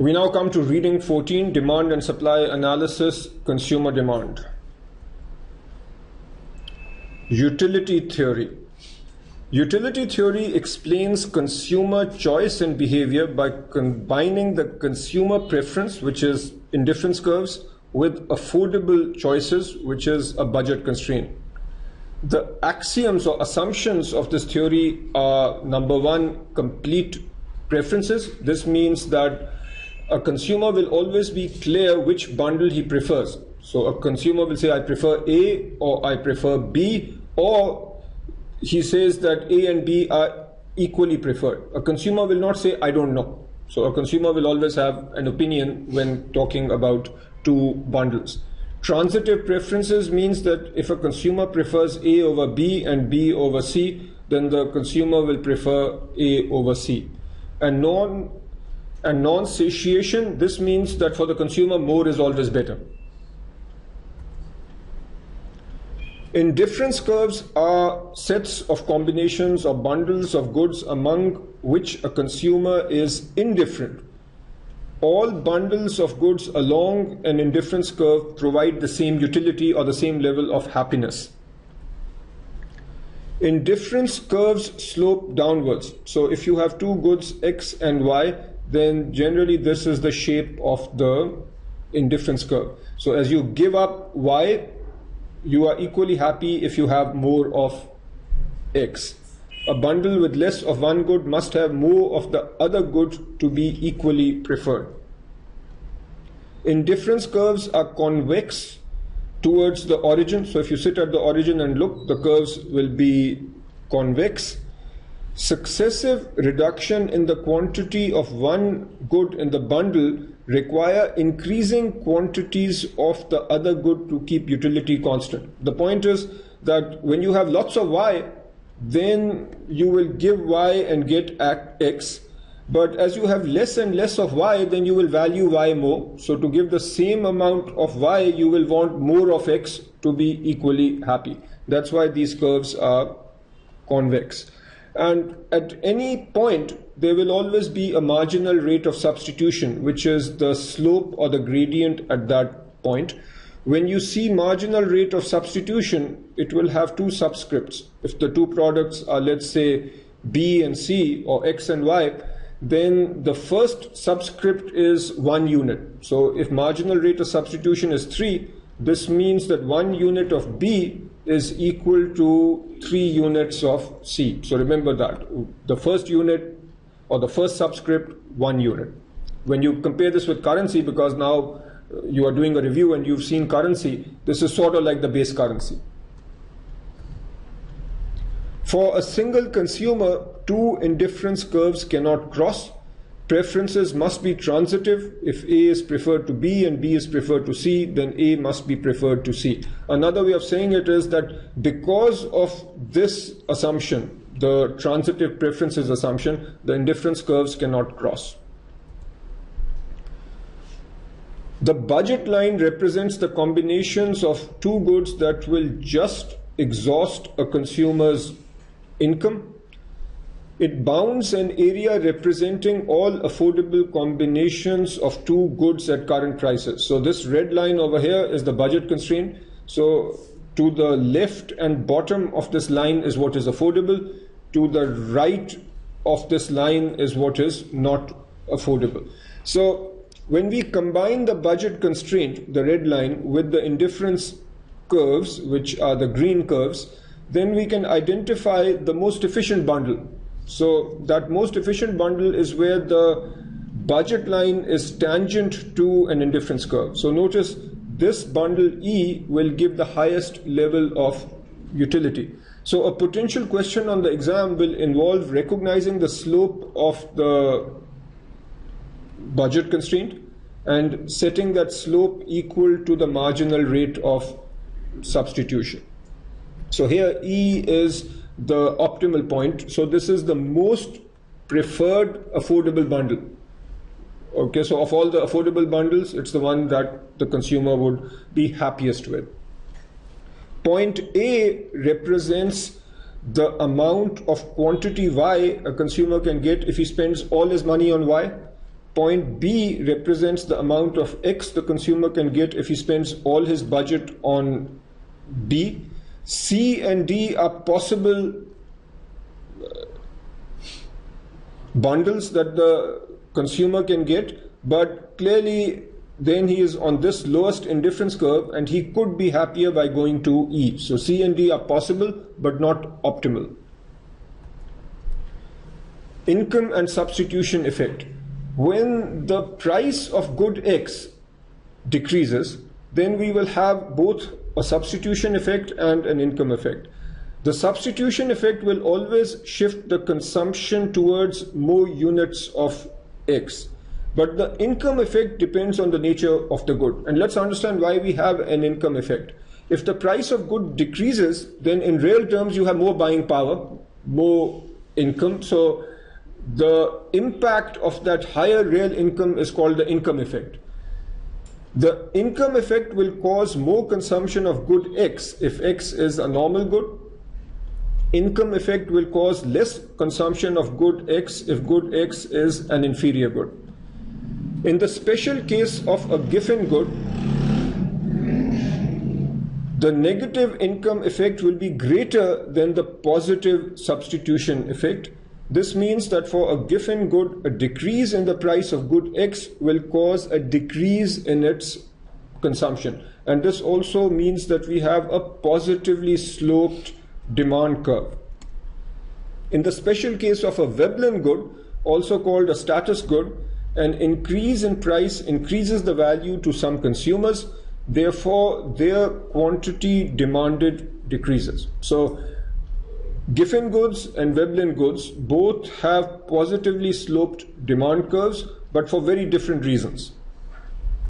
We now come to reading 14, Demand and Supply Analysis, Consumer Demand. Utility theory. Utility theory explains consumer choice and behavior by combining the consumer preference, which is indifference curves, with affordable choices, which is a budget constraint. The axioms or assumptions of this theory are: number one, complete preferences. This means that a consumer will always be clear which bundle he prefers. So a consumer will say, I prefer A or I prefer B, or he says that A and B are equally preferred. A consumer will not say, I don't know. So a consumer will always have an opinion when talking about two bundles. Transitive preferences means that if a consumer prefers A over B and B over C, then the consumer will prefer A over C. And non-satiation, this means that for the consumer, more is always better. Indifference curves are sets of combinations or bundles of goods among which a consumer is indifferent. All bundles of goods along an indifference curve provide the same utility or the same level of happiness. Indifference curves slope downwards. So if you have two goods X and Y, then generally this is the shape of the indifference curve. So as you give up Y, you are equally happy if you have more of X. A bundle with less of one good must have more of the other good to be equally preferred. Indifference curves are convex towards the origin. So if you sit at the origin and look, the curves will be convex. Successive reduction in the quantity of one good in the bundle require increasing quantities of the other good to keep utility constant. The point is that when you have lots of Y, then you will give Y and get X. But as you have less and less of Y, then you will value Y more. So to give the same amount of Y, you will want more of X to be equally happy. That's why these curves are convex. And at any point, there will always be a marginal rate of substitution, which is the slope or the gradient at that point. When you see marginal rate of substitution, it will have two subscripts. If the two products are, let's say, B and C or X and Y, then the first subscript is 1 unit. So if marginal rate of substitution is 3, this means that 1 unit of B is equal to 3 units of C. So remember that. The first unit or the first subscript, 1 unit. When you compare this with currency, because now you are doing a review and you've seen currency, this is sort of like the base currency. For a single consumer, two indifference curves cannot cross. Preferences must be transitive. If A is preferred to B and B is preferred to C, then A must be preferred to C. Another way of saying it is that because of this assumption, the transitive preferences assumption, the indifference curves cannot cross. The budget line represents the combinations of two goods that will just exhaust a consumer's income. It bounds an area representing all affordable combinations of two goods at current prices. So this red line over here is the budget constraint. So to the left and bottom of this line is what is affordable. To the right of this line is what is not affordable. So when we combine the budget constraint, the red line, with the indifference curves, which are the green curves, then we can identify the most efficient bundle. So that most efficient bundle is where the budget line is tangent to an indifference curve. So notice this bundle E will give the highest level of utility. So a potential question on the exam will involve recognizing the slope of the budget constraint and setting that slope equal to the marginal rate of substitution. So here E is the optimal point. So this is the most preferred affordable bundle. Okay, so of all the affordable bundles, it's the one that the consumer would be happiest with. Point A represents the amount of quantity Y a consumer can get if he spends all his money on Y. point B represents the amount of X the consumer can get if he spends all his budget on B. C and D are possible bundles that the consumer can get, but clearly then he is on this lowest indifference curve and he could be happier by going to E. So C and D are possible but not optimal. Income and substitution effect. When the price of good X decreases, then we will have both a substitution effect and an income effect. The substitution effect will always shift the consumption towards more units of X. But the income effect depends on the nature of the good. And let's understand why we have an income effect. If the price of good decreases, then in real terms you have more buying power, more income. So the impact of that higher real income is called the income effect. The income effect will cause more consumption of good X if X is a normal good. Income effect will cause less consumption of good X if good X is an inferior good. In the special case of a given good, the negative income effect will be greater than the positive substitution effect. This means that for a given good, a decrease in the price of good X will cause a decrease in its consumption. And this also means that we have a positively sloped demand curve. In the special case of a Veblen good, also called a status good, an increase in price increases the value to some consumers, therefore their quantity demanded decreases. So Giffen goods and Veblen goods both have positively sloped demand curves, but for very different reasons.